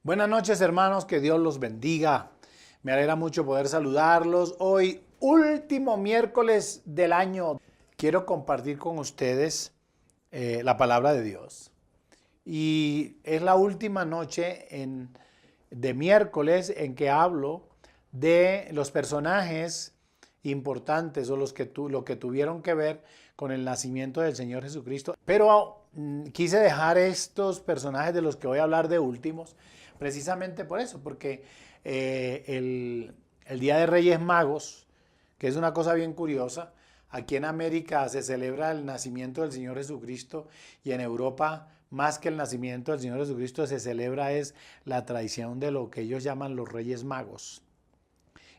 Buenas noches, hermanos, que Dios los bendiga. Me alegra mucho poder saludarlos. Hoy, último miércoles del año, quiero compartir con ustedes la palabra de Dios. Y es la última noche de miércoles en que hablo de los personajes importantes o lo que tuvieron que ver con el nacimiento del Señor Jesucristo. Pero quise dejar estos personajes de los que voy a hablar de últimos, precisamente por eso, porque el Día de Reyes Magos, que es una cosa bien curiosa, aquí en América se celebra el nacimiento del Señor Jesucristo y en Europa, más que el nacimiento del Señor Jesucristo, se celebra es la tradición de lo que ellos llaman los Reyes Magos.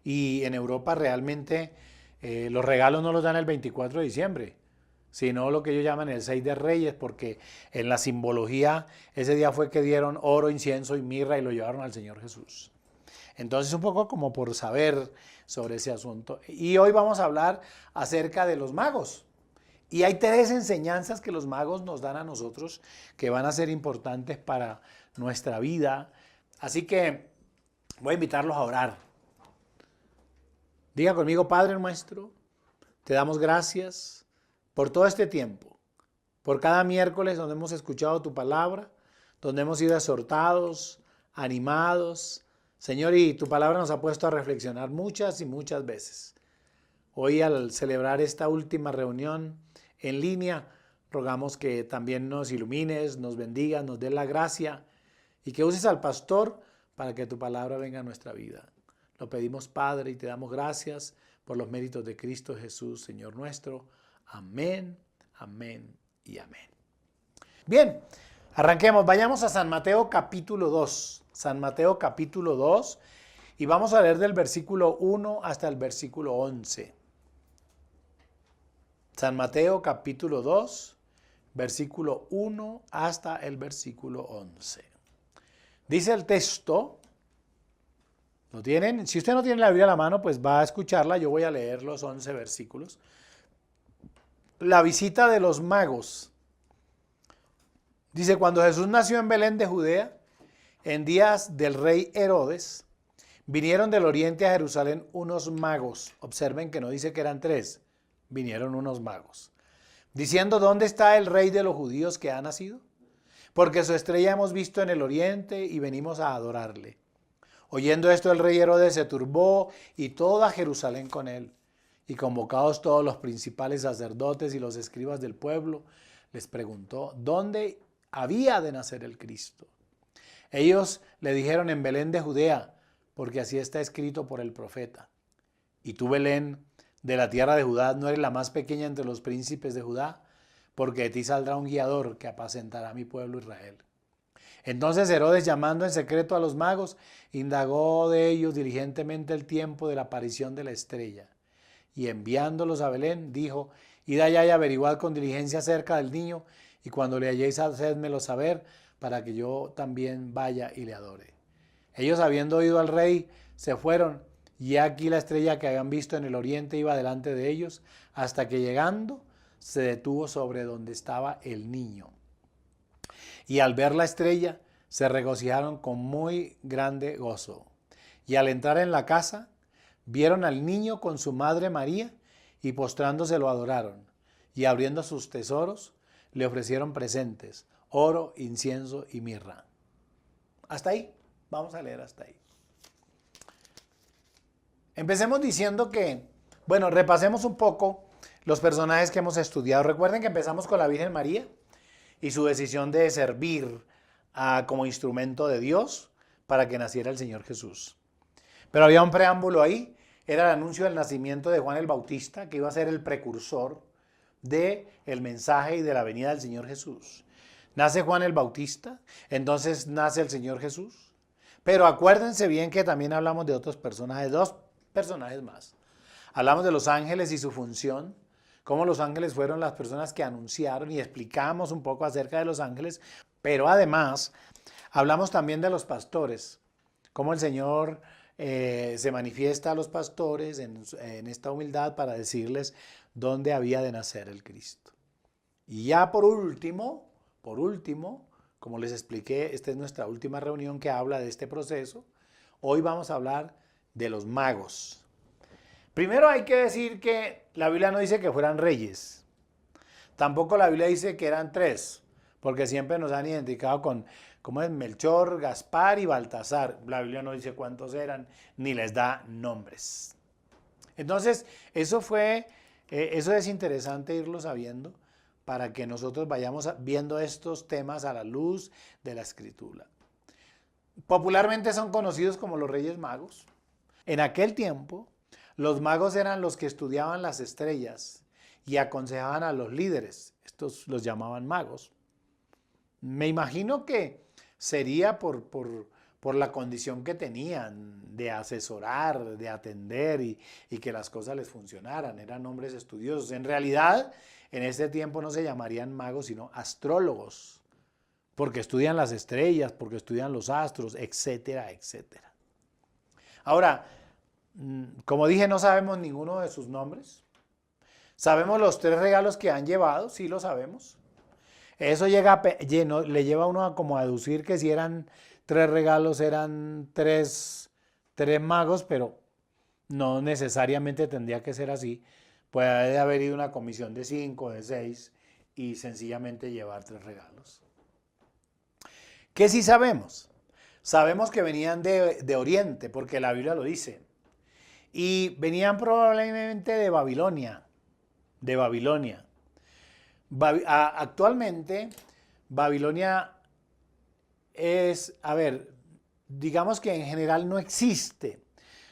Y en Europa realmente los regalos no los dan el 24 de diciembre, sino lo que ellos llaman el 6 de Reyes, porque en la simbología ese día fue que dieron oro, incienso y mirra y lo llevaron al Señor Jesús. Entonces un poco como por saber sobre ese asunto. Y hoy vamos a hablar acerca de los magos. Y hay tres enseñanzas que los magos nos dan a nosotros que van a ser importantes para nuestra vida. Así que voy a invitarlos a orar. Diga conmigo, Padre nuestro, te damos gracias por todo este tiempo, por cada miércoles donde hemos escuchado tu palabra, donde hemos sido exhortados, animados. Señor, y tu palabra nos ha puesto a reflexionar muchas y muchas veces. Hoy, al celebrar esta última reunión en línea, rogamos que también nos ilumines, nos bendigas, nos des la gracia y que uses al pastor para que tu palabra venga a nuestra vida. Lo pedimos, Padre, y te damos gracias por los méritos de Cristo Jesús, Señor nuestro. Amén, amén y amén. Bien, arranquemos. Vayamos a San Mateo capítulo 2. San Mateo capítulo 2 y vamos a leer del versículo 1 hasta el versículo 11. San Mateo capítulo 2, versículo 1 hasta el versículo 11. Dice el texto, ¿lo tienen? Si usted no tiene la Biblia a la mano, pues va a escucharla. Yo voy a leer los 11 versículos. La visita de los magos. Dice, cuando Jesús nació en Belén de Judea, en días del rey Herodes, vinieron del oriente a Jerusalén unos magos. Observen que no dice que eran tres, vinieron unos magos. Diciendo, ¿dónde está el rey de los judíos que ha nacido? Porque su estrella hemos visto en el oriente y venimos a adorarle. Oyendo esto, el rey Herodes se turbó y toda Jerusalén con él. Y convocados todos los principales sacerdotes y los escribas del pueblo, les preguntó, ¿dónde había de nacer el Cristo? Ellos le dijeron, en Belén de Judea, porque así está escrito por el profeta. Y tú, Belén, de la tierra de Judá, no eres la más pequeña entre los príncipes de Judá, porque de ti saldrá un guiador que apacentará a mi pueblo Israel. Entonces Herodes, llamando en secreto a los magos, indagó de ellos diligentemente el tiempo de la aparición de la estrella. Y enviándolos a Belén, dijo, id allá y averiguad con diligencia acerca del niño, y cuando le halléis, hacedmelo saber, para que yo también vaya y le adore. Ellos, habiendo oído al rey, se fueron, y aquí la estrella que habían visto en el oriente iba delante de ellos, hasta que llegando, se detuvo sobre donde estaba el niño. Y al ver la estrella, se regocijaron con muy grande gozo. Y al entrar en la casa, vieron al niño con su madre María, y postrándose lo adoraron. Y abriendo sus tesoros, le ofrecieron presentes, oro, incienso y mirra. Hasta ahí, vamos a leer hasta ahí. Empecemos diciendo que, bueno, repasemos un poco los personajes que hemos estudiado. Recuerden que empezamos con la Virgen María y su decisión de servir como instrumento de Dios para que naciera el Señor Jesús. Pero había un preámbulo ahí, era el anuncio del nacimiento de Juan el Bautista, que iba a ser el precursor del mensaje y de la venida del Señor Jesús. Nace Juan el Bautista, entonces nace el Señor Jesús. Pero acuérdense bien que también hablamos de otros personajes, dos personajes más. Hablamos de los ángeles y su función, cómo los ángeles fueron las personas que anunciaron y explicamos un poco acerca de los ángeles, pero además hablamos también de los pastores, cómo el Señor se manifiesta a los pastores en esta humildad para decirles dónde había de nacer el Cristo. Y ya por último, Como les expliqué, esta es nuestra última reunión que habla de este proceso. Hoy vamos a hablar de los magos. Primero hay que decir que la Biblia no dice que fueran reyes. Tampoco la Biblia dice que eran tres, porque siempre nos han identificado con, ¿cómo es? Melchor, Gaspar y Baltasar. La Biblia no dice cuántos eran, ni les da nombres. Entonces, eso es interesante irlo sabiendo para que nosotros vayamos viendo estos temas a la luz de la Escritura. Popularmente son conocidos como los Reyes Magos. En aquel tiempo, los magos eran los que estudiaban las estrellas y aconsejaban a los líderes. Estos los llamaban magos. Me imagino que sería por la condición que tenían de asesorar, de atender y que las cosas les funcionaran. Eran hombres estudiosos. En realidad, en este tiempo no se llamarían magos, sino astrólogos, porque estudian las estrellas, porque estudian los astros, etcétera, etcétera. Ahora, como dije, no sabemos ninguno de sus nombres. ¿Sabemos los 3 regalos que han llevado? Sí lo sabemos. Eso le lleva a uno a como a deducir que si eran 3 regalos, eran tres magos, pero no necesariamente tendría que ser así. Puede haber ido una comisión de 5, de 6 y sencillamente llevar 3 regalos. ¿Qué sí sabemos? Sabemos que venían de Oriente, porque la Biblia lo dice. Y venían probablemente de Babilonia. De Babilonia. Actualmente, Babilonia es, digamos que en general no existe.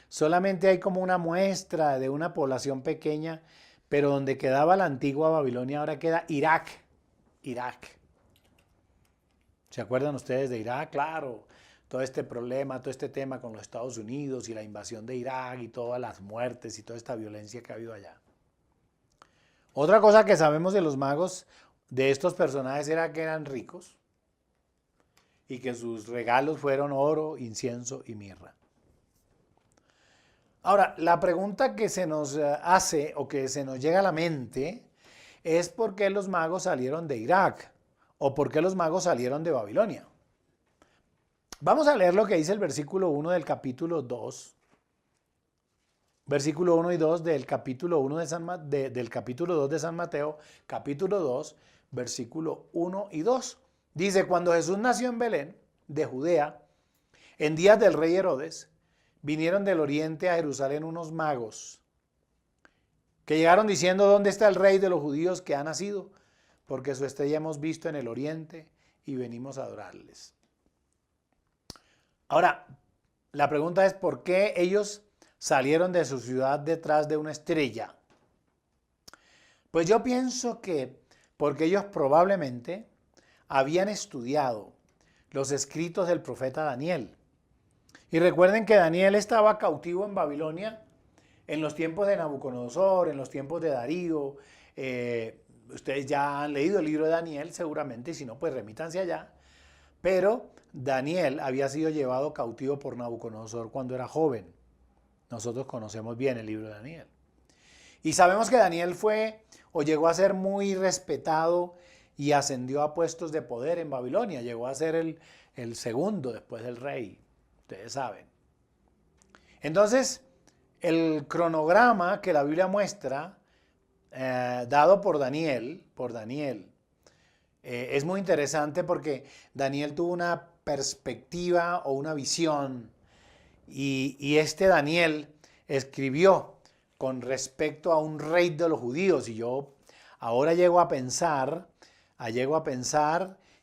Solamente hay como una muestra de una población pequeña, pero donde quedaba la antigua Babilonia ahora queda Irak. Irak. ¿Se acuerdan ustedes de Irak? Claro, todo este problema, todo este tema con los Estados Unidos y la invasión de Irak y todas las muertes y toda esta violencia que ha habido allá. Otra cosa que sabemos de los magos, de estos personajes, era que eran ricos y que sus regalos fueron oro, incienso y mirra. Ahora, la pregunta que se nos hace o que se nos llega a la mente es por qué los magos salieron de Irak o por qué los magos salieron de Babilonia. Vamos a leer lo que dice el versículo 1 del capítulo 2. Versículo 1 y 2 del capítulo 1 del capítulo 2 de San Mateo, capítulo 2, versículo 1 y 2. Dice, cuando Jesús nació en Belén, de Judea, en días del rey Herodes, vinieron del oriente a Jerusalén unos magos, que llegaron diciendo, ¿dónde está el rey de los judíos que ha nacido? Porque su estrella hemos visto en el oriente y venimos a adorarles. Ahora, la pregunta es, ¿por qué ellos salieron de su ciudad detrás de una estrella? Pues yo pienso que porque ellos probablemente habían estudiado los escritos del profeta Daniel. Y recuerden que Daniel estaba cautivo en Babilonia en los tiempos de Nabucodonosor, en los tiempos de Darío. Ustedes ya han leído el libro de Daniel seguramente, y si no, pues remítanse allá. Pero Daniel había sido llevado cautivo por Nabucodonosor cuando era joven. Nosotros conocemos bien el libro de Daniel. Y sabemos que Daniel fue o llegó a ser muy respetado y ascendió a puestos de poder en Babilonia. Llegó a ser el segundo después del rey. Ustedes saben. Entonces, el cronograma que la Biblia muestra, dado por Daniel, es muy interesante porque Daniel tuvo una perspectiva o una visión y este Daniel escribió con respecto a un rey de los judíos y yo ahora llego a pensar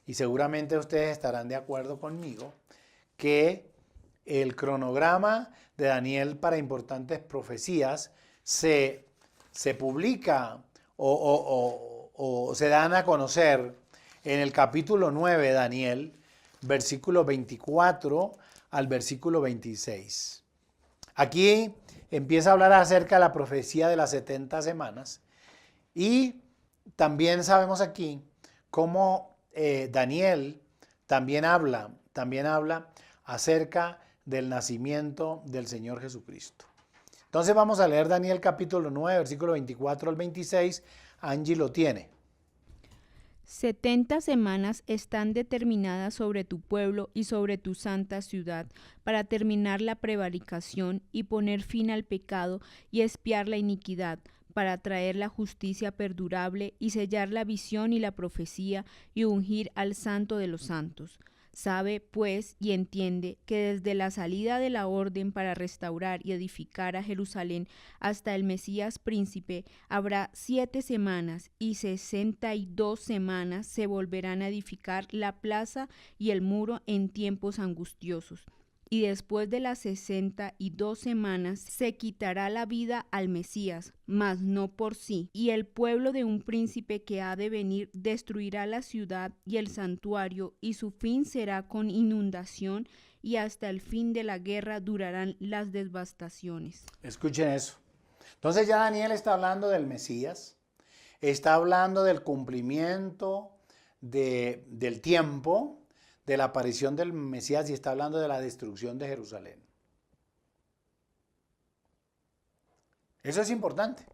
y seguramente ustedes estarán de acuerdo conmigo que el cronograma de Daniel para importantes profecías se publica o se dan a conocer en el capítulo 9 de Daniel, versículo 24 al versículo 26. Aquí empieza a hablar acerca de la profecía de las 70 semanas y también sabemos aquí cómo Daniel también habla acerca del nacimiento del Señor Jesucristo. Entonces vamos a leer Daniel capítulo 9, versículo 24 al 26. Angie lo tiene. 70 semanas están determinadas sobre tu pueblo y sobre tu santa ciudad, para terminar la prevaricación y poner fin al pecado y expiar la iniquidad, para traer la justicia perdurable y sellar la visión y la profecía y ungir al santo de los santos. Sabe, pues, y entiende que desde la salida de la orden para restaurar y edificar a Jerusalén hasta el Mesías príncipe habrá 7 semanas, y 62 semanas se volverán a edificar la plaza y el muro en tiempos angustiosos. Y después de las 62 semanas se quitará la vida al Mesías, mas no por sí. Y el pueblo de un príncipe que ha de venir destruirá la ciudad y el santuario, y su fin será con inundación, y hasta el fin de la guerra durarán las devastaciones. Escuchen eso. Entonces ya Daniel está hablando del Mesías, está hablando del cumplimiento del tiempo, de la aparición del Mesías, y está hablando de la destrucción de Jerusalén. Eso es importante.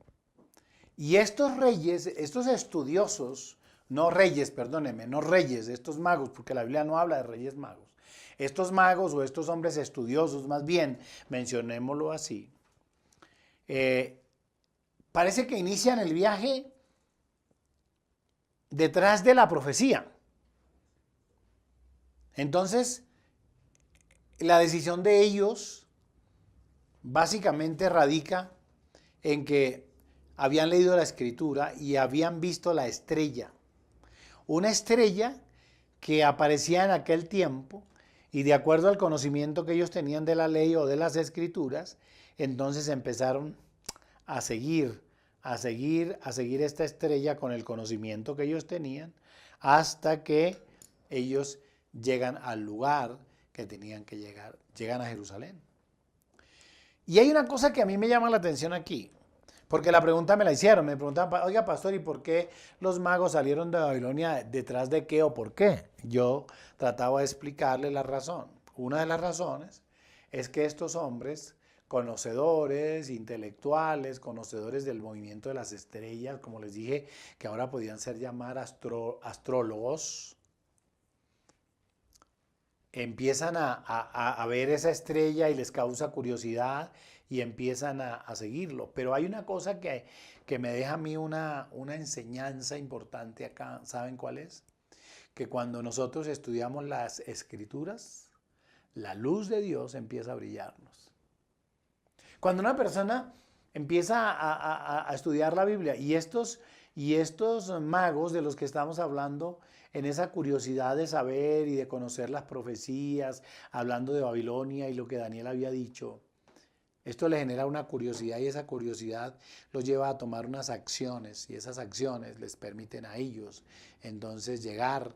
Y estos reyes, estos estudiosos, no reyes, perdónenme, no reyes, estos magos, porque la Biblia no habla de reyes magos. Estos magos o estos hombres estudiosos, más bien, mencionémoslo así, parece que inician el viaje detrás de la profecía. Entonces, la decisión de ellos básicamente radica en que habían leído la escritura y habían visto la estrella. Una estrella que aparecía en aquel tiempo, y de acuerdo al conocimiento que ellos tenían de la ley o de las escrituras, entonces empezaron a seguir esta estrella con el conocimiento que ellos tenían, hasta que ellos llegan al lugar que tenían que llegar, llegan a Jerusalén. Y hay una cosa que a mí me llama la atención aquí, porque la pregunta me la hicieron, me preguntaban, oiga pastor, ¿y por qué los magos salieron de Babilonia? ¿Detrás de qué o por qué? Yo trataba de explicarle la razón. Una de las razones es que estos hombres, conocedores, intelectuales, conocedores del movimiento de las estrellas, como les dije, que ahora podían ser llamados astrólogos, empiezan a ver esa estrella y les causa curiosidad y empiezan a seguirlo. Pero hay una cosa que me deja a mí una enseñanza importante acá. ¿Saben cuál es? Que cuando nosotros estudiamos las escrituras, la luz de Dios empieza a brillarnos. Cuando una persona empieza a estudiar la Biblia, y estos magos de los que estamos hablando, en esa curiosidad de saber y de conocer las profecías, hablando de Babilonia y lo que Daniel había dicho, esto le genera una curiosidad, y esa curiosidad los lleva a tomar unas acciones, y esas acciones les permiten a ellos entonces llegar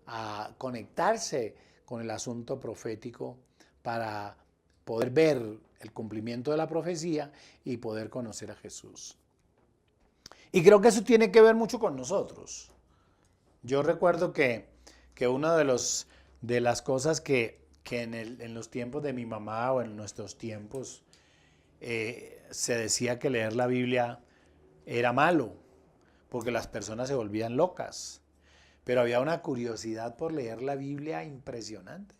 a conectarse con el asunto profético para poder ver el cumplimiento de la profecía y poder conocer a Jesús. Y creo que eso tiene que ver mucho con nosotros. Yo recuerdo que una de las cosas que en los tiempos de mi mamá o en nuestros tiempos se decía que leer la Biblia era malo, porque las personas se volvían locas. Pero había una curiosidad por leer la Biblia impresionante.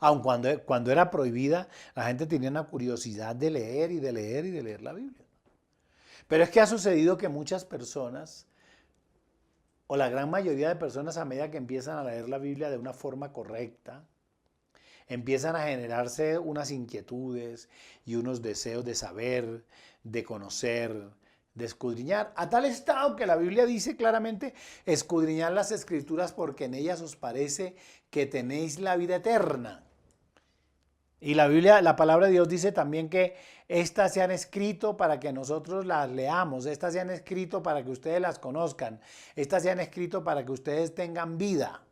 Aun cuando era prohibida, la gente tenía una curiosidad de leer y de leer y de leer la Biblia. Pero es que ha sucedido que muchas personas, o la gran mayoría de personas, a medida que empiezan a leer la Biblia de una forma correcta, empiezan a generarse unas inquietudes y unos deseos de saber, de conocer, de escudriñar, a tal estado que la Biblia dice claramente: escudriñad las escrituras porque en ellas os parece que tenéis la vida eterna. Y la Biblia, la palabra de Dios dice también que estas se han escrito para que nosotros las leamos, estas se han escrito para que ustedes las conozcan, estas se han escrito para que ustedes tengan vida.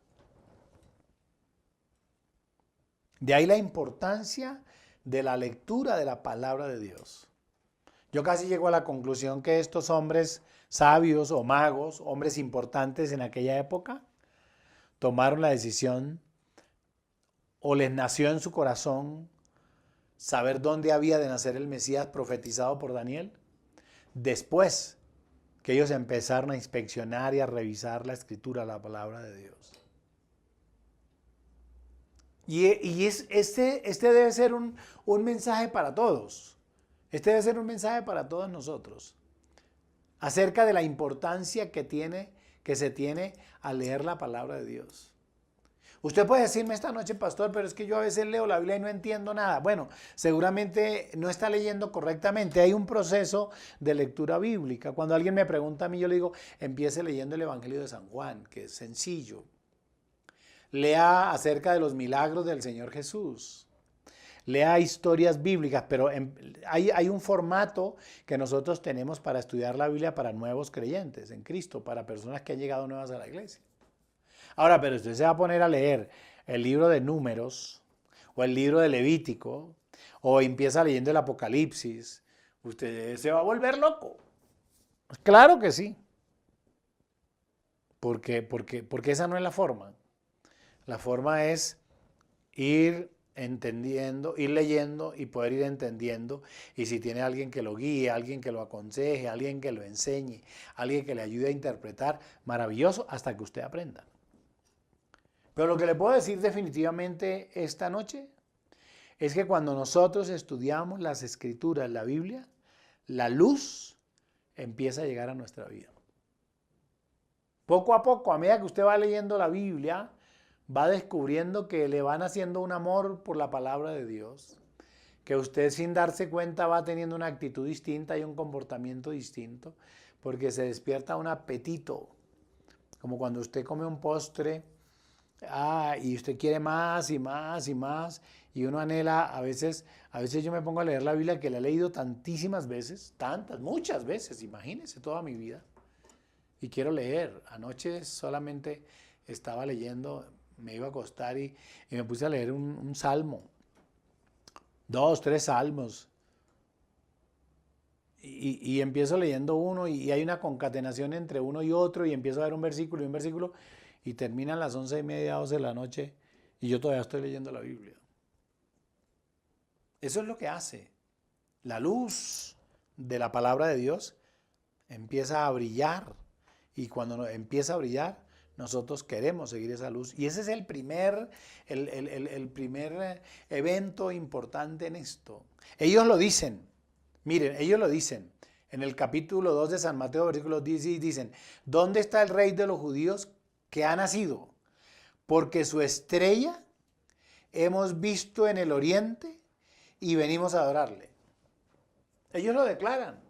De ahí la importancia de la lectura de la palabra de Dios. Yo casi llego a la conclusión que estos hombres sabios o magos, hombres importantes en aquella época, tomaron la decisión, o les nació en su corazón, saber dónde había de nacer el Mesías profetizado por Daniel, después que ellos empezaron a inspeccionar y a revisar la escritura, la palabra de Dios. Este debe ser un mensaje para todos. Este debe ser un mensaje para todos nosotros. Acerca de la importancia que se tiene al leer la palabra de Dios. Usted puede decirme esta noche, pastor, pero es que yo a veces leo la Biblia y no entiendo nada. Bueno, seguramente no está leyendo correctamente. Hay un proceso de lectura bíblica. Cuando alguien me pregunta a mí, yo le digo, empiece leyendo el Evangelio de San Juan, que es sencillo. Lea acerca de los milagros del Señor Jesús. Lea historias bíblicas, pero hay un formato que nosotros tenemos para estudiar la Biblia para nuevos creyentes en Cristo, para personas que han llegado nuevas a la iglesia. Ahora, pero usted se va a poner a leer el libro de Números o el libro de Levítico o empieza leyendo el Apocalipsis, usted se va a volver loco. Claro que sí. Porque esa no es la forma. La forma es ir entendiendo, ir leyendo y poder ir entendiendo. Y si tiene alguien que lo guíe, alguien que lo aconseje, alguien que lo enseñe, alguien que le ayude a interpretar, maravilloso, hasta que usted aprenda. Pero lo que le puedo decir definitivamente esta noche es que cuando nosotros estudiamos las Escrituras, la Biblia, la luz empieza a llegar a nuestra vida. Poco a poco, a medida que usted va leyendo la Biblia, va descubriendo que le van haciendo un amor por la palabra de Dios, que usted sin darse cuenta va teniendo una actitud distinta y un comportamiento distinto, porque se despierta un apetito, como cuando usted come un postre, y usted quiere más y más y más, y uno anhela, a veces yo me pongo a leer la Biblia que la he leído tantísimas veces, muchas veces, imagínense toda mi vida, y quiero leer. Anoche solamente estaba leyendo, me iba a acostar y me puse a leer un salmo, 2, 3 salmos, y empiezo leyendo uno y hay una concatenación entre uno y otro y empiezo a ver un versículo y un versículo y terminan las 11:30, 12 de la noche y yo todavía estoy leyendo la Biblia. Eso es lo que hace. La luz de la palabra de Dios empieza a brillar y cuando empieza a brillar nosotros queremos seguir esa luz. Y ese es el primer evento importante en esto. Ellos lo dicen, miren, ellos lo dicen. En el capítulo 2 de San Mateo, versículos 10, dicen, ¿dónde está el rey de los judíos que ha nacido? Porque su estrella hemos visto en el oriente y venimos a adorarle. Ellos lo declaran.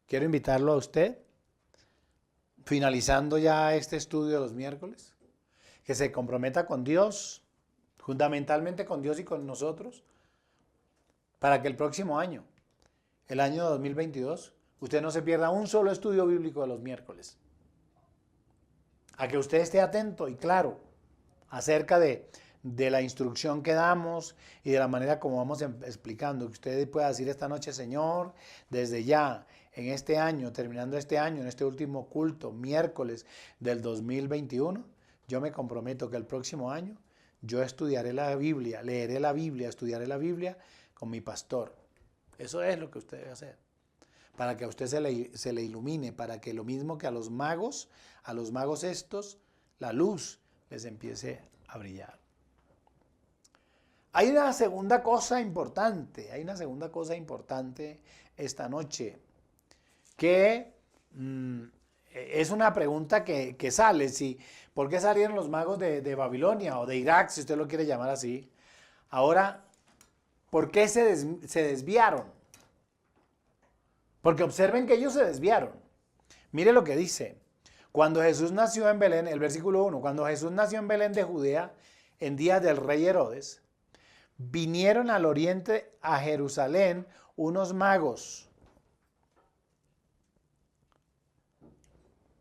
Quiero invitarlo a usted, finalizando ya este estudio de los miércoles, que se comprometa con Dios, fundamentalmente con Dios y con nosotros, para que el próximo año, el año 2022, usted no se pierda un solo estudio bíblico de los miércoles. A que usted esté atento y claro acerca de la instrucción que damos y de la manera como vamos explicando, que usted pueda decir esta noche, Señor, desde ya, en este año, terminando este año, en este último culto, miércoles del 2021, yo me comprometo que el próximo año yo estudiaré la Biblia, leeré la Biblia, estudiaré la Biblia con mi pastor. Eso es lo que usted debe hacer, para que a usted se le ilumine, para que lo mismo que a los magos estos, la luz les empiece a brillar. Hay una segunda cosa importante esta noche, que es una pregunta que sale, ¿por qué salieron los magos de Babilonia o de Irak, si usted lo quiere llamar así? Ahora, ¿por qué se desviaron? Porque observen que ellos se desviaron. Mire lo que dice. Cuando Jesús nació en Belén, el versículo 1, cuando Jesús nació en Belén de Judea, en días del rey Herodes, vinieron al oriente a Jerusalén unos magos.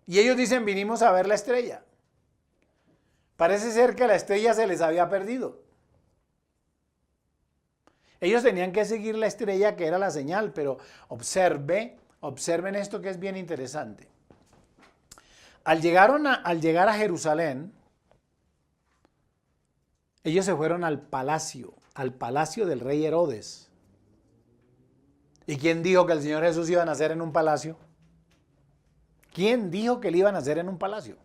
Y ellos dicen, vinimos a ver la estrella. Parece ser que la estrella se les había perdido. Ellos tenían que seguir la estrella que era la señal, pero observen esto que es bien interesante. Al llegar a Jerusalén, ellos se fueron al palacio del rey Herodes. ¿Y quién dijo que el Señor Jesús iba a nacer en un palacio? ¿Quién dijo que le iban a hacer en un palacio?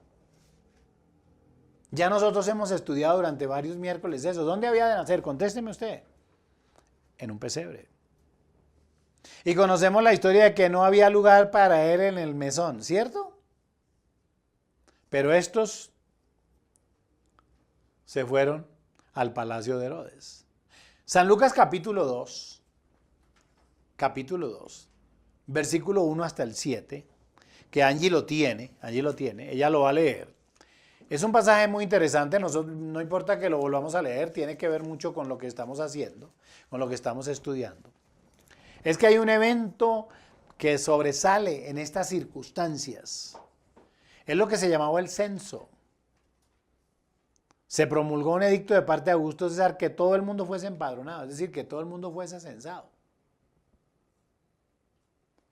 Ya nosotros hemos estudiado durante varios miércoles eso. ¿Dónde había de nacer? Contésteme usted. En un pesebre. Y conocemos la historia de que no había lugar para él en el mesón, ¿cierto? Pero estos se fueron al palacio de Herodes. San Lucas capítulo 2, versículo 1 hasta el 7, que Angie lo tiene, ella lo va a leer. Es un pasaje muy interesante, no importa que lo volvamos a leer, tiene que ver mucho con lo que estamos haciendo, con lo que estamos estudiando. Es que hay un evento que sobresale en estas circunstancias. Es lo que se llamaba el censo. Se promulgó un edicto de parte de Augusto César que todo el mundo fuese empadronado, es decir, que todo el mundo fuese censado.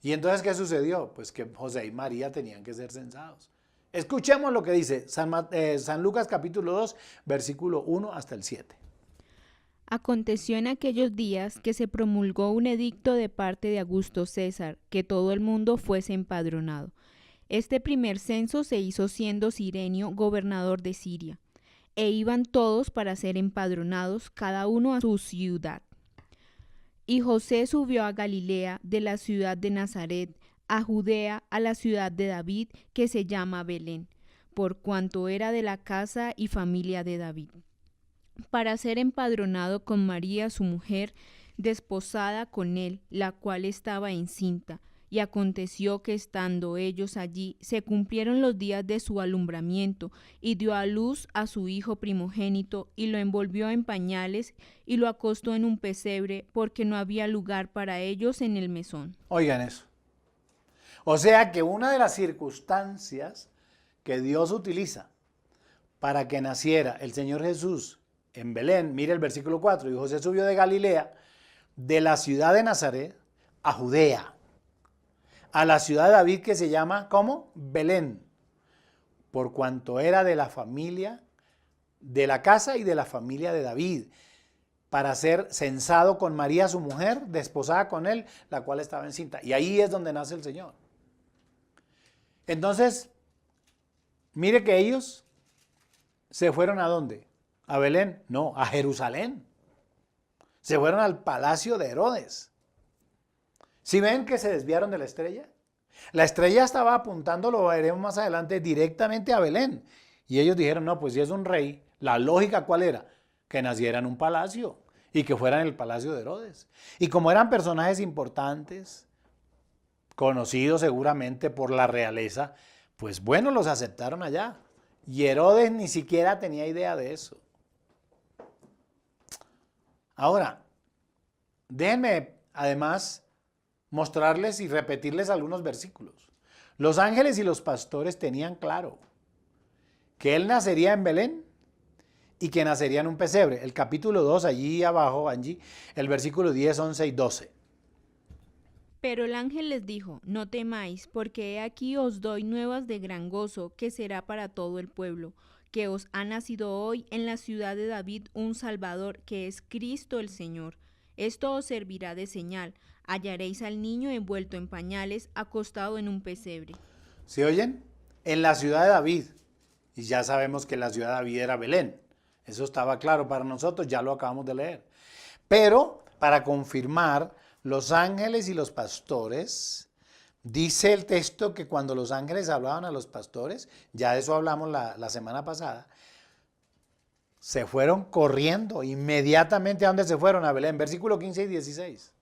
¿Y entonces qué sucedió? Pues que José y María tenían que ser censados. Escuchemos lo que dice San Lucas capítulo 2, versículo 1 hasta el 7. Aconteció en aquellos días que se promulgó un edicto de parte de Augusto César, que todo el mundo fuese empadronado. Este primer censo se hizo siendo Cirenio gobernador de Siria, e iban todos para ser empadronados, cada uno a su ciudad. Y José subió a Galilea, de la ciudad de Nazaret, a Judea, a la ciudad de David, que se llama Belén, por cuanto era de la casa y familia de David, para ser empadronado con María su mujer, desposada con él, la cual estaba encinta. Y aconteció que estando ellos allí, se cumplieron los días de su alumbramiento, y dio a luz a su hijo primogénito, y lo envolvió en pañales, y lo acostó en un pesebre, porque no había lugar para ellos en el mesón. Oigan eso. O sea que una de las circunstancias que Dios utiliza para que naciera el Señor Jesús en Belén, mire el versículo 4, y José subió de Galilea, de la ciudad de Nazaret, a Judea, a la ciudad de David que se llama, ¿cómo? Belén, por cuanto era de la familia, de la casa y de la familia de David, para ser censado con María su mujer, desposada con él, la cual estaba encinta. Y ahí es donde nace el Señor. Entonces, mire que ellos se fueron ¿a dónde? ¿A Belén? No, a Jerusalén. Se fueron al palacio de Herodes. ¿Sí ven que se desviaron de la estrella? La estrella estaba apuntando, lo veremos más adelante, directamente a Belén. Y ellos dijeron, no, pues si es un rey, la lógica ¿cuál era? Que naciera en un palacio y que fuera en el palacio de Herodes. Y como eran personajes importantes, conocidos seguramente por la realeza, pues bueno, los aceptaron allá. Y Herodes ni siquiera tenía idea de eso. Ahora, déjenme además mostrarles y repetirles algunos versículos. Los ángeles y los pastores tenían claro que él nacería en Belén y que nacería en un pesebre. El capítulo 2, allí abajo, Angie, el versículo 10, 11 y 12. Pero el ángel les dijo, no temáis, porque he aquí os doy nuevas de gran gozo, que será para todo el pueblo, que os ha nacido hoy en la ciudad de David un Salvador, que es Cristo el Señor. Esto os servirá de señal, hallaréis al niño envuelto en pañales, acostado en un pesebre. ¿Se oyen? En la ciudad de David. Y ya sabemos que la ciudad de David era Belén. Eso estaba claro para nosotros, ya lo acabamos de leer. Pero, para confirmar, los ángeles y los pastores, dice el texto que cuando los ángeles hablaban a los pastores, ya de eso hablamos la semana pasada, se fueron corriendo inmediatamente. ¿A dónde se fueron? A Belén, versículo 15 y 16.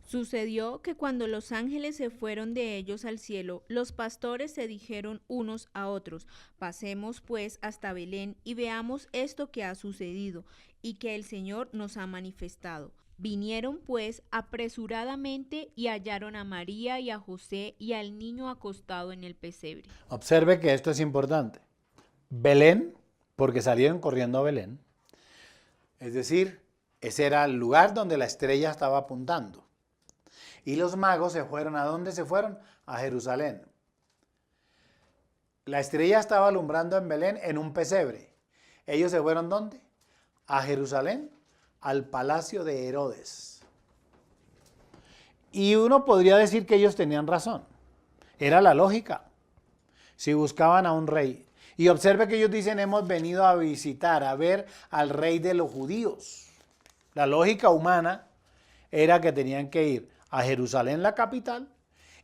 Sucedió que cuando los ángeles se fueron de ellos al cielo, los pastores se dijeron unos a otros, pasemos pues hasta Belén y veamos esto que ha sucedido y que el Señor nos ha manifestado. Vinieron pues apresuradamente y hallaron a María y a José y al niño acostado en el pesebre. Observe que esto es importante. Belén, porque salieron corriendo a Belén, es decir, ese era el lugar donde la estrella estaba apuntando. Y los magos se fueron, ¿a dónde se fueron? A Jerusalén. La estrella estaba alumbrando en Belén en un pesebre. ¿Ellos se fueron dónde? A Jerusalén, al palacio de Herodes. Y uno podría decir que ellos tenían razón. Era la lógica. si buscaban a un rey. Y observe que ellos dicen, hemos venido a visitar, a ver al rey de los judíos. La lógica humana era que tenían que ir a Jerusalén, la capital,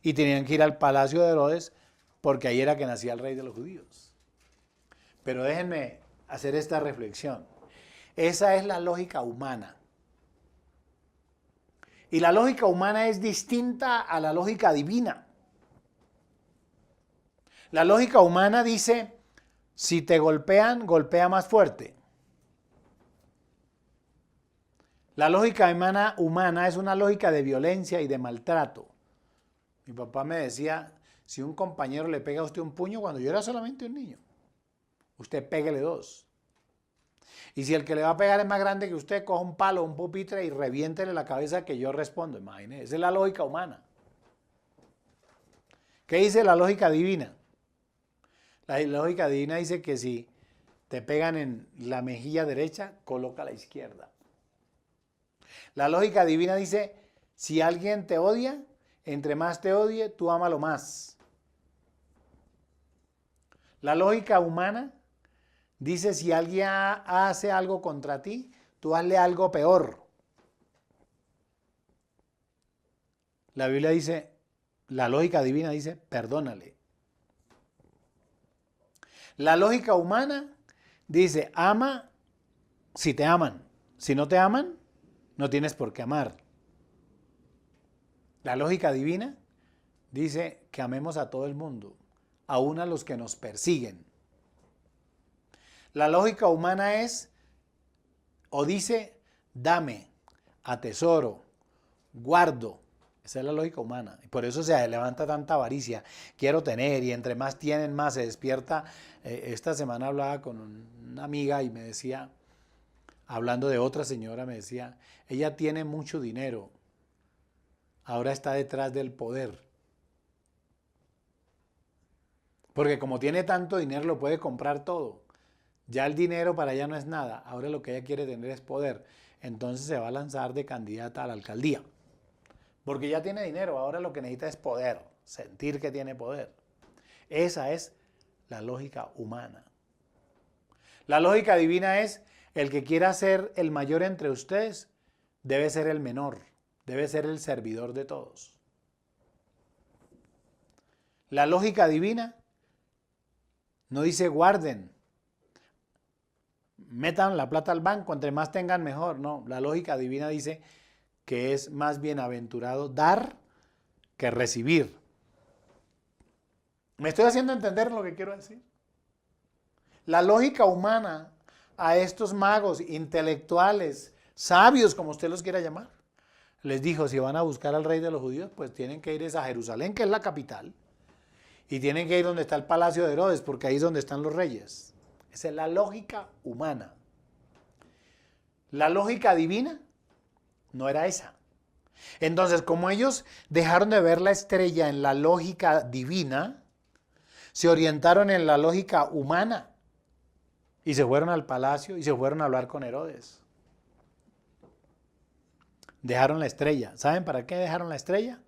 y tenían que ir al palacio de Herodes, porque ahí era que nacía el rey de los judíos. Pero déjenme hacer esta reflexión. Esa es la lógica humana. Y la lógica humana es distinta a la lógica divina. La lógica humana dice, si te golpean, golpea más fuerte. La lógica humana es una lógica de violencia y de maltrato. Mi papá me decía, si un compañero le pega a usted un puño, cuando yo era solamente un niño, usted péguele 2. Y si el que le va a pegar es más grande que usted, coja un palo, un pupitre y reviéntele la cabeza que yo respondo. Imagínese, esa es la lógica humana. ¿Qué dice la lógica divina? La lógica divina dice que si te pegan en la mejilla derecha, coloca la izquierda. La lógica divina dice, si alguien te odia, entre más te odie, tú ámalo más. La lógica humana dice, si alguien hace algo contra ti, tú hazle algo peor. La Biblia dice, la lógica divina dice, perdónale. La lógica humana dice, ama si te aman. Si no te aman, no tienes por qué amar. La lógica divina dice que amemos a todo el mundo, aún a los que nos persiguen. La lógica humana es, o dice, dame, atesoro, guardo. Esa es la lógica humana. Y por eso se levanta tanta avaricia. Quiero tener, y entre más tienen, más se despierta. Esta semana hablaba con una amiga y me decía, hablando de otra señora, me decía, ella tiene mucho dinero, ahora está detrás del poder. Porque como tiene tanto dinero, lo puede comprar todo. Ya el dinero para ella no es nada, ahora lo que ella quiere tener es poder. Entonces se va a lanzar de candidata a la alcaldía. Porque ya tiene dinero, ahora lo que necesita es poder, sentir que tiene poder. Esa es la lógica humana. La lógica divina es, el que quiera ser el mayor entre ustedes, debe ser el menor, debe ser el servidor de todos. La lógica divina no dice guarden, metan la plata al banco, entre más tengan mejor. No, la lógica divina dice que es más bienaventurado dar que recibir. ¿Me estoy haciendo entender lo que quiero decir? La lógica humana a estos magos intelectuales, sabios, como usted los quiera llamar, les dijo, si van a buscar al rey de los judíos, pues tienen que ir a Jerusalén, que es la capital, y tienen que ir donde está el palacio de Herodes, porque ahí es donde están los reyes. Esa es la lógica humana. La lógica divina no era esa. Entonces, como ellos dejaron de ver la estrella en la lógica divina, se orientaron en la lógica humana y se fueron al palacio y se fueron a hablar con Herodes. Dejaron la estrella. ¿Saben para qué dejaron la estrella?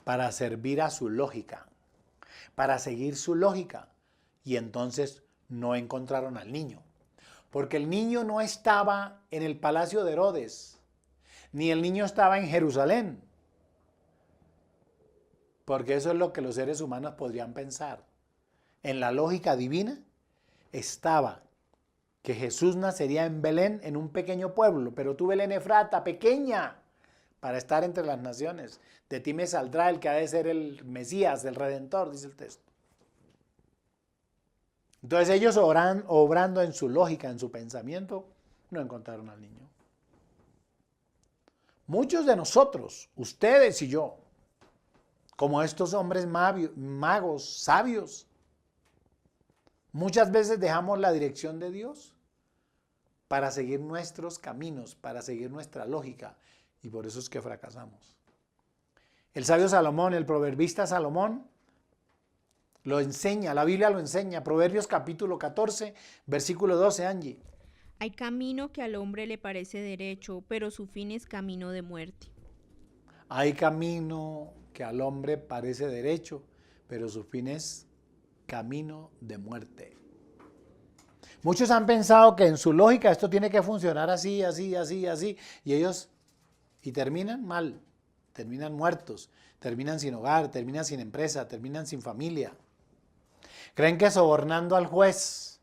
Para servir a su lógica, para seguir su lógica. Y entonces no encontraron al niño. Porque el niño no estaba en el palacio de Herodes, ni el niño estaba en Jerusalén. Porque eso es lo que los seres humanos podrían pensar. En la lógica divina estaba que Jesús nacería en Belén, en un pequeño pueblo, pero tú Belén Efrata, pequeña, para estar entre las naciones. De ti me saldrá el que ha de ser el Mesías, el Redentor, dice el texto. Entonces ellos obrando en su lógica, en su pensamiento, no encontraron al niño. Muchos de nosotros, ustedes y yo, como estos hombres magos, sabios, muchas veces dejamos la dirección de Dios para seguir nuestros caminos, para seguir nuestra lógica, y por eso es que fracasamos. El sabio Salomón, el proverbista Salomón, lo enseña, la Biblia lo enseña, Proverbios capítulo 14, versículo 12, Angie. Hay camino que al hombre le parece derecho, pero su fin es camino de muerte. Hay camino que al hombre parece derecho, pero su fin es camino de muerte. Muchos han pensado que en su lógica esto tiene que funcionar así, así, así, así, y terminan mal, terminan muertos, terminan sin hogar, terminan sin empresa, terminan sin familia. Creen que sobornando al juez,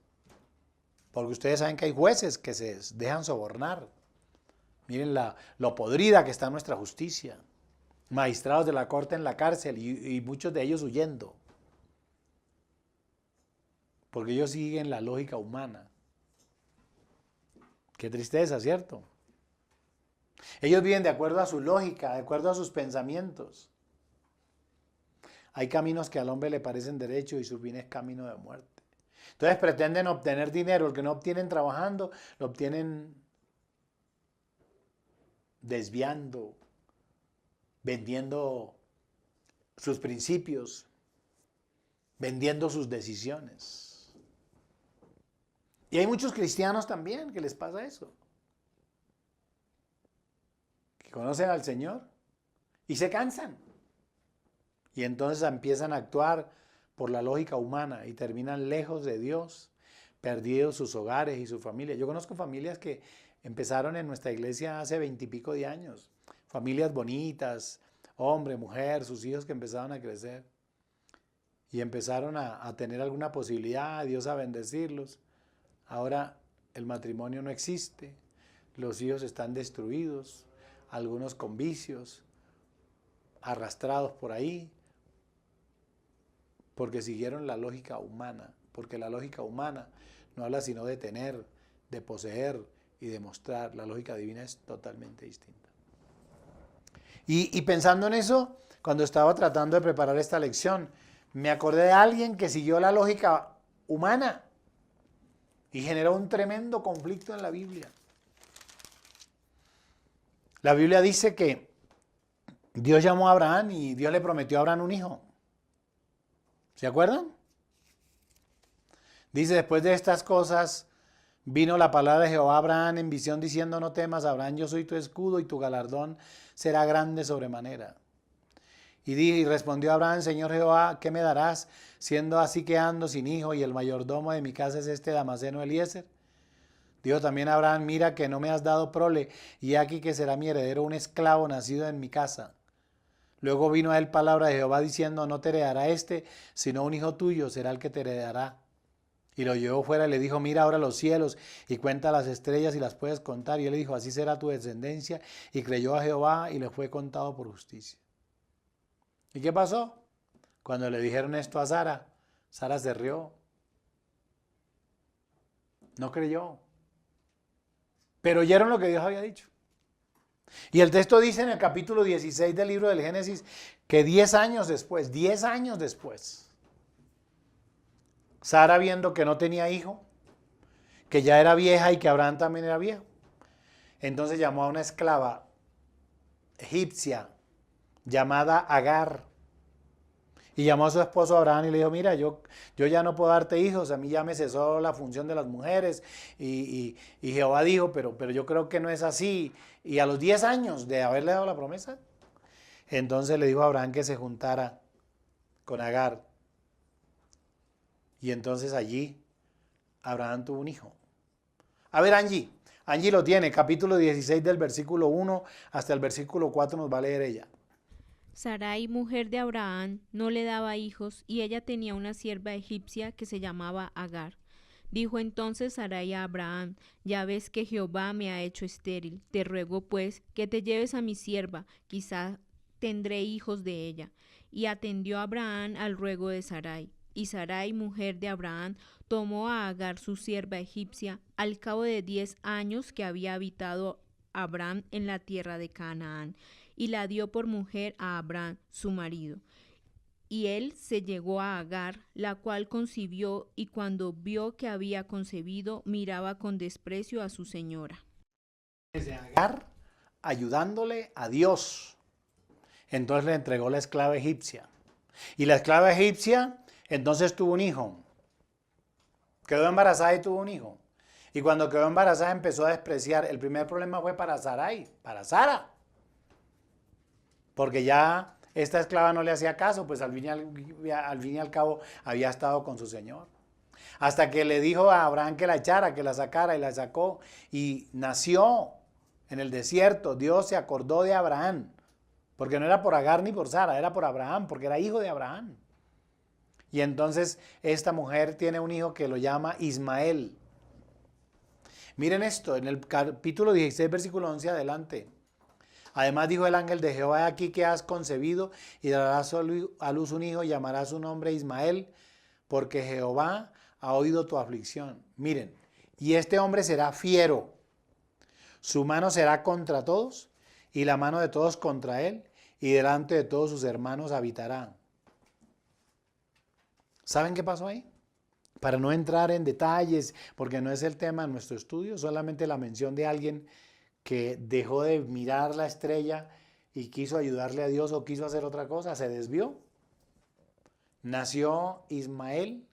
porque ustedes saben que hay jueces que se dejan sobornar. Miren lo podrida que está nuestra justicia. Magistrados de la corte en la cárcel y muchos de ellos huyendo. Porque ellos siguen la lógica humana. Qué tristeza, ¿cierto? Ellos viven de acuerdo a su lógica, de acuerdo a sus pensamientos. Hay caminos que al hombre le parecen derechos y su fin es camino de muerte. Entonces pretenden obtener dinero, el que no obtienen trabajando, lo obtienen desviando, vendiendo sus principios, vendiendo sus decisiones. Y hay muchos cristianos también que les pasa eso, que conocen al Señor y se cansan. Y entonces empiezan a actuar por la lógica humana y terminan lejos de Dios, perdidos sus hogares y su familia. Yo conozco familias que empezaron en nuestra iglesia hace 20 y pico de años. Familias bonitas, hombre, mujer, sus hijos que empezaron a crecer. Y empezaron a tener alguna posibilidad, Dios a bendecirlos. Ahora el matrimonio no existe, los hijos están destruidos, algunos con vicios, arrastrados por ahí, porque siguieron la lógica humana, porque la lógica humana no habla sino de tener, de poseer y de mostrar. La lógica divina es totalmente distinta. Y pensando en eso, cuando estaba tratando de preparar esta lección, me acordé de alguien que siguió la lógica humana y generó un tremendo conflicto en la Biblia. La Biblia dice que Dios llamó a Abraham y Dios le prometió a Abraham un hijo. ¿Se acuerdan? Dice, después de estas cosas, vino la palabra de Jehová a Abraham en visión diciendo, no temas, Abraham, yo soy tu escudo y tu galardón será grande sobremanera. Y respondió Abraham, Señor Jehová, ¿qué me darás, siendo así que ando sin hijo y el mayordomo de mi casa es este Damaseno Eliezer? Dijo también a Abraham, mira que no me has dado prole, y aquí que será mi heredero un esclavo nacido en mi casa. Luego vino a él palabra de Jehová diciendo, no te heredará este, sino un hijo tuyo será el que te heredará. Y lo llevó fuera y le dijo, mira ahora los cielos y cuenta las estrellas y las puedes contar. Y él le dijo, así será tu descendencia. Y creyó a Jehová y le fue contado por justicia. ¿Y qué pasó? Cuando le dijeron esto a Sara, Sara se rió. No creyó. Pero oyeron lo que Dios había dicho. Y el texto dice en el capítulo 16 del libro del Génesis que 10 años después, Sara viendo que no tenía hijo, que ya era vieja y que Abraham también era viejo, entonces llamó a una esclava egipcia llamada Agar y llamó a su esposo Abraham y le dijo, mira, yo ya no puedo darte hijos, a mí ya me cesó la función de las mujeres y Jehová dijo, pero yo creo que no es así. Y a los 10 años de haberle dado la promesa, entonces le dijo a Abraham que se juntara con Agar. Y entonces allí Abraham tuvo un hijo. A ver, Angie lo tiene, capítulo 16 del versículo 1 hasta el versículo 4 nos va a leer ella. Sarai, mujer de Abraham, no le daba hijos, y ella tenía una sierva egipcia que se llamaba Agar. Dijo entonces Sarai a Abraham, ya ves que Jehová me ha hecho estéril, te ruego pues que te lleves a mi sierva, quizá tendré hijos de ella. Y atendió Abraham al ruego de Sarai. Y Sarai, mujer de Abraham, tomó a Agar su sierva egipcia, al cabo de 10 años que había habitado Abraham en la tierra de Canaán, y la dio por mujer a Abraham, su marido. Y él se llegó a Agar, la cual concibió, y cuando vio que había concebido, miraba con desprecio a su señora. Desde Agar, ayudándole a Dios. Entonces le entregó la esclava egipcia. Y la esclava egipcia, entonces tuvo un hijo. Quedó embarazada y tuvo un hijo. Y cuando quedó embarazada empezó a despreciar. El primer problema fue para Sarai, para Sara. Porque ya esta esclava no le hacía caso, pues al fin y al cabo había estado con su señor. Hasta que le dijo a Abraham que la echara, que la sacara, y la sacó. Y nació en el desierto. Dios se acordó de Abraham. Porque no era por Agar ni por Sara, era por Abraham, porque era hijo de Abraham. Y entonces esta mujer tiene un hijo que lo llama Ismael. Miren esto, en el capítulo 16, versículo 11 adelante. Además dijo el ángel de Jehová: aquí que has concebido y darás a luz un hijo y llamarás su nombre Ismael, porque Jehová ha oído tu aflicción. Miren, y este hombre será fiero, su mano será contra todos y la mano de todos contra él, y delante de todos sus hermanos habitará. ¿Saben qué pasó ahí? Para no entrar en detalles, porque no es el tema de nuestro estudio, solamente la mención de alguien que dejó de mirar la estrella y quiso ayudarle a Dios o quiso hacer otra cosa, se desvió. Nació Ismael,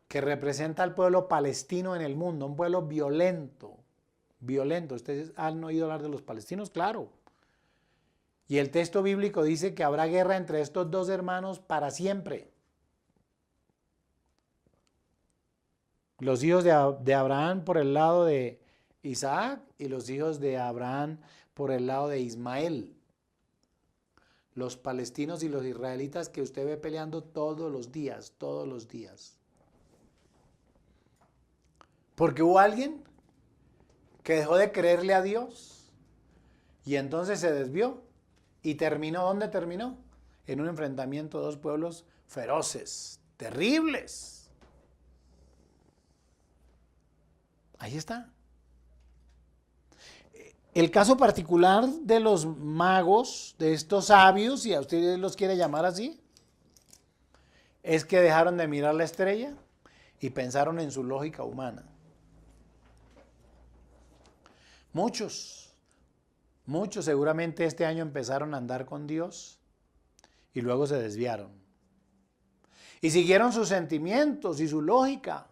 que representa al pueblo palestino en el mundo, un pueblo violento, violento. ¿Ustedes han oído hablar de los palestinos? Claro. Y el texto bíblico dice que habrá guerra entre estos dos hermanos para siempre. Los hijos de Abraham por el lado de Isaac y los hijos de Abraham por el lado de Ismael. Los palestinos y los israelitas que usted ve peleando todos los días, todos los días. Porque hubo alguien que dejó de creerle a Dios y entonces se desvió y terminó, ¿dónde terminó? En un enfrentamiento de dos pueblos feroces, terribles. Ahí está. El caso particular de los magos, de estos sabios, si a ustedes los quiere llamar así, es que dejaron de mirar la estrella y pensaron en su lógica humana. Muchos seguramente este año empezaron a andar con Dios y luego se desviaron. Y siguieron sus sentimientos y su lógica.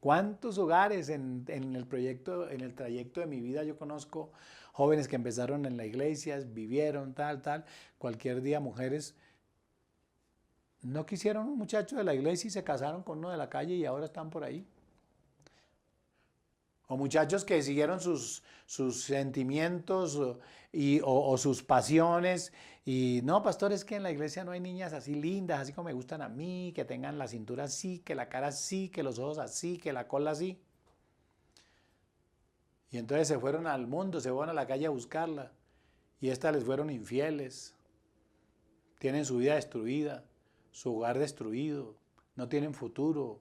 ¿Cuántos hogares en el trayecto de mi vida yo conozco jóvenes que empezaron en la iglesia, vivieron tal, cualquier día mujeres no quisieron un muchacho de la iglesia y se casaron con uno de la calle y ahora están por ahí? O muchachos que siguieron sus sentimientos o sus pasiones. Y no, pastor, es que en la iglesia no hay niñas así lindas, así como me gustan a mí, que tengan la cintura así, que la cara así, que los ojos así, que la cola así. Y entonces se fueron al mundo, se fueron a la calle a buscarla. Y estas les fueron infieles. Tienen su vida destruida, su hogar destruido, no tienen futuro.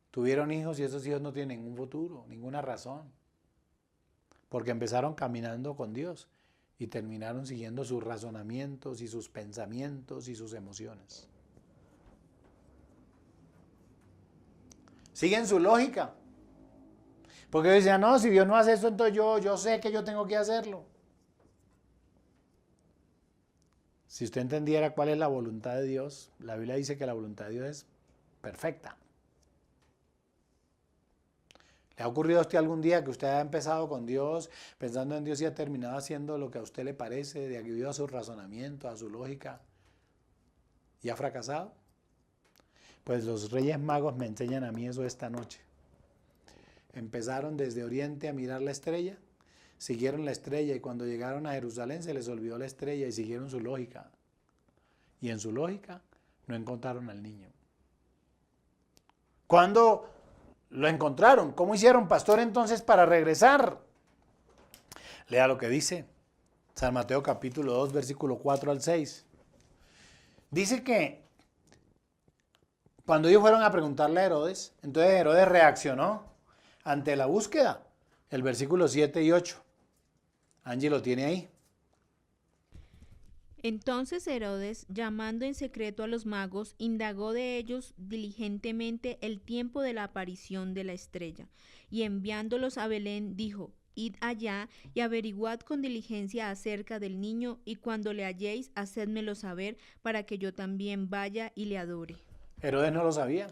Tuvieron hijos y esos hijos no tienen ningún futuro, ninguna razón. Porque empezaron caminando con Dios y terminaron siguiendo sus razonamientos y sus pensamientos y sus emociones. Siguen su lógica. Porque ellos decían, no, si Dios no hace esto, entonces yo sé que yo tengo que hacerlo. Si usted entendiera cuál es la voluntad de Dios, la Biblia dice que la voluntad de Dios es perfecta. ¿Le ha ocurrido a usted algún día que usted ha empezado con Dios, pensando en Dios y ha terminado haciendo lo que a usted le parece, debido a su razonamiento, a su lógica, y ha fracasado? Pues los Reyes Magos me enseñan a mí eso esta noche. Empezaron desde Oriente a mirar la estrella, siguieron la estrella y cuando llegaron a Jerusalén se les olvidó la estrella y siguieron su lógica. Y en su lógica no encontraron al niño. ¿Cuándo lo encontraron? ¿Cómo hicieron, pastor, entonces para regresar? Lea lo que dice San Mateo capítulo 2, versículo 4 al 6. Dice que cuando ellos fueron a preguntarle a Herodes, entonces Herodes reaccionó ante la búsqueda. El versículo 7 y 8. Angie lo tiene ahí. Entonces Herodes, llamando en secreto a los magos, indagó de ellos diligentemente el tiempo de la aparición de la estrella, y enviándolos a Belén, dijo: Id allá y averiguad con diligencia acerca del niño, y cuando le halléis, hacédmelo saber, para que yo también vaya y le adore. Herodes no lo sabía.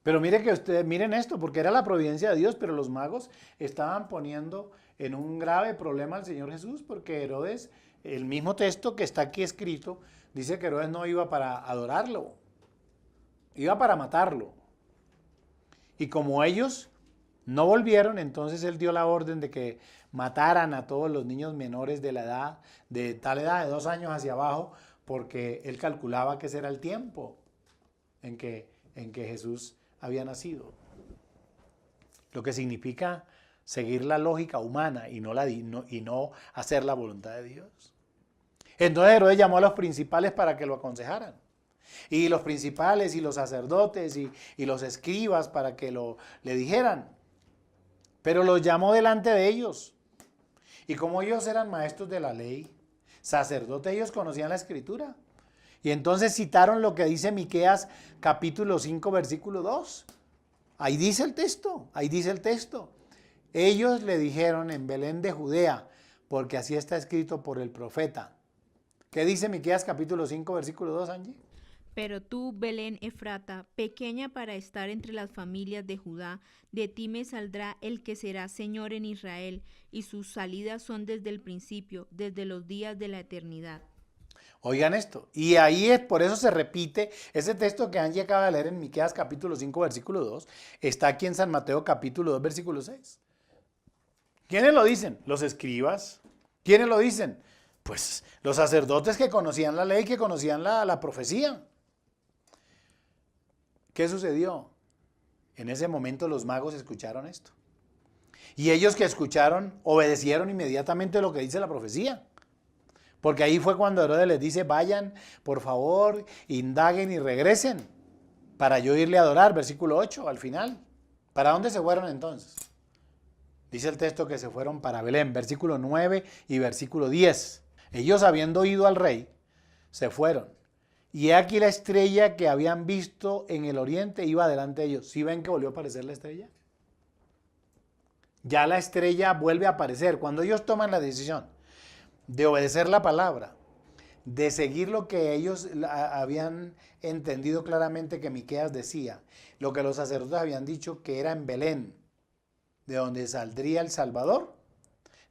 Pero miren esto, porque era la providencia de Dios, pero los magos estaban poniendo en un grave problema al Señor Jesús, porque Herodes, el mismo texto que está aquí escrito, dice que Herodes no iba para adorarlo, iba para matarlo. Y como ellos no volvieron, entonces él dio la orden de que mataran a todos los niños menores de la edad, de tal edad, de 2 años hacia abajo, porque él calculaba que ese era el tiempo en que Jesús había nacido. Lo que significa seguir la lógica humana y no hacer la voluntad de Dios. Entonces Herodes llamó a los principales para que lo aconsejaran. Y los principales y los sacerdotes y los escribas para que le dijeran. Pero los llamó delante de ellos. Y como ellos eran maestros de la ley, sacerdotes, ellos conocían la escritura. Y entonces citaron lo que dice Miqueas capítulo 5 versículo 2. Ahí dice el texto. Ellos le dijeron en Belén de Judea, porque así está escrito por el profeta. ¿Qué dice Miqueas capítulo 5 versículo 2, Angie? Pero tú, Belén Efrata, pequeña para estar entre las familias de Judá, de ti me saldrá el que será Señor en Israel, y sus salidas son desde el principio, desde los días de la eternidad. Oigan esto, y ahí por eso se repite ese texto que Angie acaba de leer en Miqueas capítulo 5 versículo 2, está aquí en San Mateo capítulo 2 versículo 6. ¿Quiénes lo dicen? Los escribas. ¿Quiénes lo dicen? Pues los sacerdotes que conocían la ley, que conocían la profecía. ¿Qué sucedió? En ese momento los magos escucharon esto. Y ellos que escucharon obedecieron inmediatamente lo que dice la profecía. Porque ahí fue cuando Herodes les dice, vayan, por favor, indaguen y regresen para yo irle a adorar, versículo 8 al final. ¿Para dónde se fueron entonces? Dice el texto que se fueron para Belén, versículo 9 y versículo 10. Ellos habiendo ido al rey, se fueron. Y he aquí la estrella que habían visto en el oriente iba delante de ellos. ¿Sí ven que volvió a aparecer la estrella? Ya la estrella vuelve a aparecer. Cuando ellos toman la decisión de obedecer la palabra, de seguir lo que ellos habían entendido claramente que Miqueas decía, lo que los sacerdotes habían dicho que era en Belén, de donde saldría el Salvador,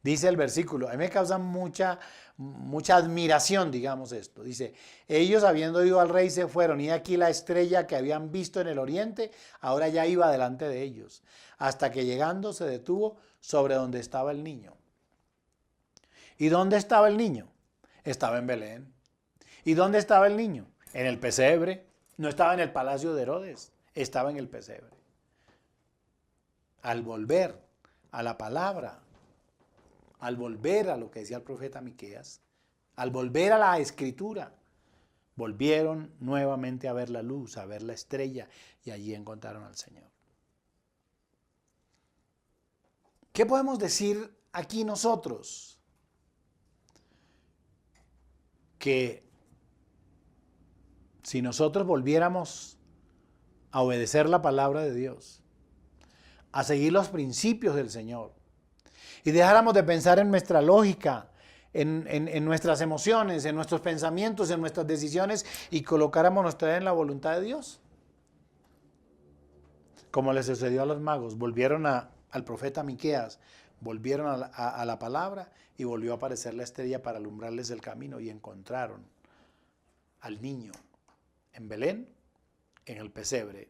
dice el versículo, a mí me causa mucha admiración, digamos esto. Dice, ellos habiendo ido al rey se fueron, y aquí la estrella que habían visto en el oriente, ahora ya iba delante de ellos, hasta que llegando se detuvo sobre donde estaba el niño. ¿Y dónde estaba el niño? Estaba en Belén. ¿Y dónde estaba el niño? En el pesebre. No estaba en el palacio de Herodes, estaba en el pesebre. Al volver a la palabra, al volver a lo que decía el profeta Miqueas, al volver a la escritura, volvieron nuevamente a ver la luz, a ver la estrella, y allí encontraron al Señor. ¿Qué podemos decir aquí nosotros? Que si nosotros volviéramos a obedecer la palabra de Dios, a seguir los principios del Señor, y dejáramos de pensar en nuestra lógica, en nuestras emociones, en nuestros pensamientos, en nuestras decisiones, y colocáramos nuestra vida en la voluntad de Dios. Como le sucedió a los magos, volvieron al profeta Miqueas, volvieron a la palabra, y volvió a aparecer la estrella para alumbrarles el camino, y encontraron al niño en Belén, en el pesebre.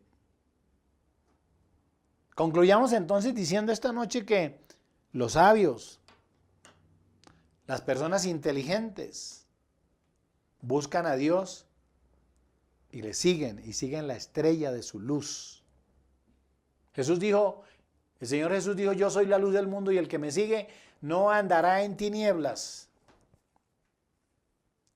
Concluyamos entonces diciendo esta noche que los sabios, las personas inteligentes, buscan a Dios y le siguen, y siguen la estrella de su luz. El Señor Jesús dijo, yo soy la luz del mundo, y el que me sigue no andará en tinieblas.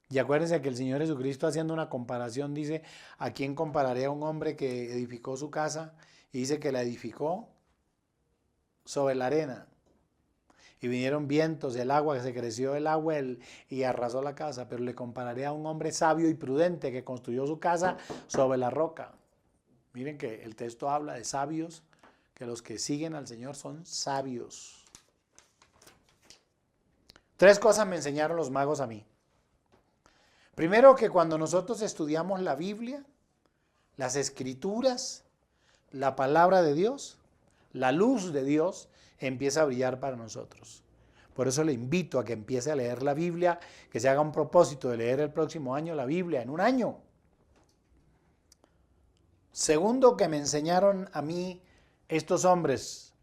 Y acuérdense que el Señor Jesucristo, haciendo una comparación, dice, ¿a quién compararé a un hombre que edificó su casa? Y dice que la edificó sobre la arena. Y vinieron vientos, el agua, que se creció el agua y arrasó la casa. Pero le compararé a un hombre sabio y prudente que construyó su casa sobre la roca. Miren que el texto habla de sabios, que los que siguen al Señor son sabios. 3 cosas me enseñaron los magos a mí. Primero, que cuando nosotros estudiamos la Biblia, las Escrituras, la palabra de Dios, la luz de Dios, empieza a brillar para nosotros. Por eso le invito a que empiece a leer la Biblia, que se haga un propósito de leer el próximo año la Biblia, en un año. Segundo, que me enseñaron a mí estos hombres,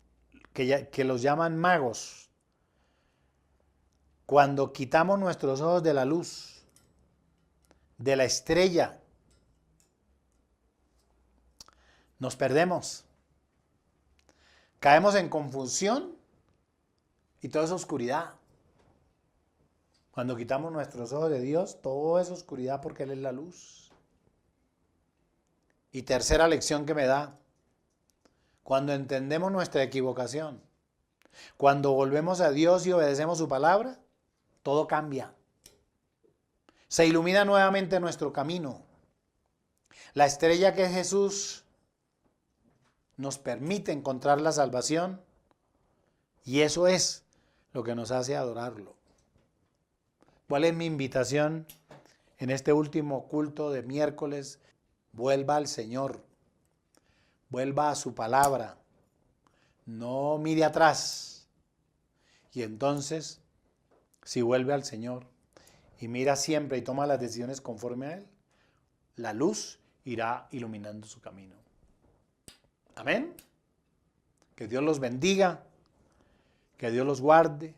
que los llaman magos. Cuando quitamos nuestros ojos de la luz, de la estrella, nos perdemos. Caemos en confusión y toda esa oscuridad. Cuando quitamos nuestros ojos de Dios, toda esa oscuridad, porque Él es la luz. Y tercera lección que me da, cuando entendemos nuestra equivocación, cuando volvemos a Dios y obedecemos su palabra, todo cambia. Se ilumina nuevamente nuestro camino. La estrella que es Jesús nos permite encontrar la salvación y eso es lo que nos hace adorarlo. ¿Cuál es mi invitación en este último culto de miércoles? Vuelva al Señor, vuelva a su palabra, no mire atrás. Y entonces, si vuelve al Señor y mira siempre y toma las decisiones conforme a Él, la luz irá iluminando su camino. Amén. Que Dios los bendiga, que Dios los guarde.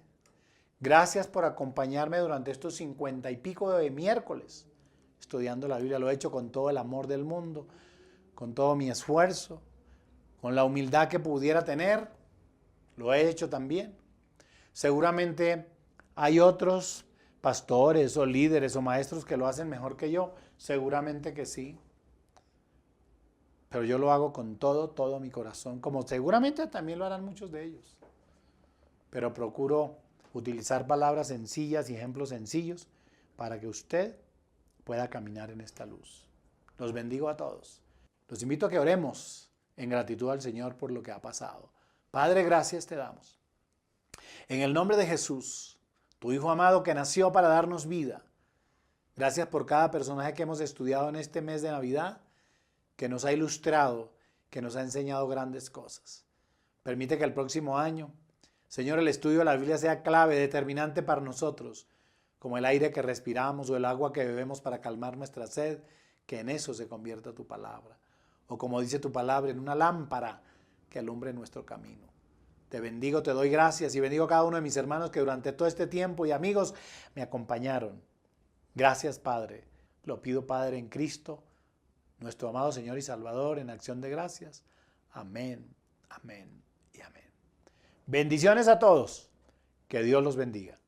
Gracias por acompañarme durante estos 50 y pico de miércoles estudiando la Biblia. Lo he hecho con todo el amor del mundo, con todo mi esfuerzo, con la humildad que pudiera tener. Lo he hecho también. Seguramente hay otros pastores o líderes o maestros que lo hacen mejor que yo. Seguramente que sí. Pero yo lo hago con todo mi corazón, como seguramente también lo harán muchos de ellos. Pero procuro utilizar palabras sencillas y ejemplos sencillos para que usted pueda caminar en esta luz. Los bendigo a todos. Los invito a que oremos en gratitud al Señor por lo que ha pasado. Padre, gracias te damos. En el nombre de Jesús, tu Hijo amado que nació para darnos vida. Gracias por cada personaje que hemos estudiado en este mes de Navidad, que nos ha ilustrado, que nos ha enseñado grandes cosas. Permite que el próximo año, Señor, el estudio de la Biblia sea clave, determinante para nosotros, como el aire que respiramos o el agua que bebemos para calmar nuestra sed, que en eso se convierta tu palabra. O como dice tu palabra, en una lámpara que alumbre nuestro camino. Te bendigo, te doy gracias y bendigo a cada uno de mis hermanos que durante todo este tiempo y amigos me acompañaron. Gracias, Padre. Lo pido, Padre, en Cristo, nuestro amado Señor y Salvador, en acción de gracias. Amén, amén y amén. Bendiciones a todos. Que Dios los bendiga.